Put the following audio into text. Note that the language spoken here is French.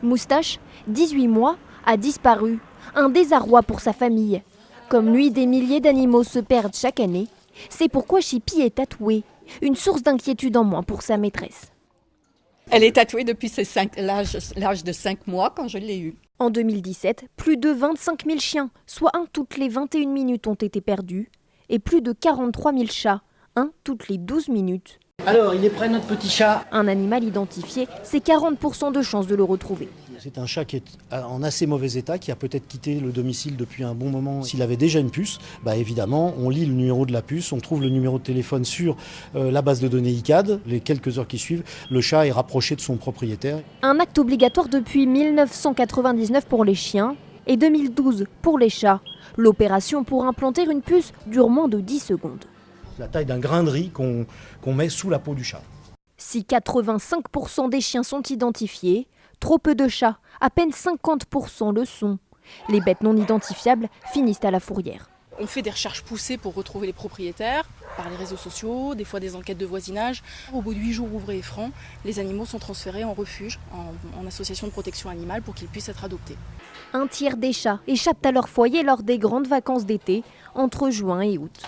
Moustache, 18 mois, a disparu. Un désarroi pour sa famille. Comme lui, des milliers d'animaux se perdent chaque année. C'est pourquoi Chippy est tatouée. Une source d'inquiétude en moins pour sa maîtresse. Elle est tatouée depuis l'âge de 5 mois quand je l'ai eue. En 2017, plus de 25 000 chiens, soit un toutes les 21 minutes, ont été perdus. Et plus de 43 000 chats, un toutes les 12 minutes. Alors, il est prêt notre petit chat? Un animal identifié, c'est 40% de chances de le retrouver. C'est un chat qui est en assez mauvais état, qui a peut-être quitté le domicile depuis un bon moment. S'il avait déjà une puce, évidemment, on lit le numéro de la puce, on trouve le numéro de téléphone sur la base de données ICAD. Les quelques heures qui suivent, le chat est rapproché de son propriétaire. Un acte obligatoire depuis 1999 pour les chiens et 2012 pour les chats. L'opération pour implanter une puce dure moins de 10 secondes. La taille d'un grain de riz qu'on met sous la peau du chat. Si 85% des chiens sont identifiés, trop peu de chats, à peine 50% le sont. Les bêtes non identifiables finissent à la fourrière. On fait des recherches poussées pour retrouver les propriétaires, par les réseaux sociaux, des fois des enquêtes de voisinage. Au bout de 8 jours ouvrés et francs, les animaux sont transférés en refuge, en association de protection animale pour qu'ils puissent être adoptés. Un tiers des chats échappent à leur foyer lors des grandes vacances d'été, entre juin et août.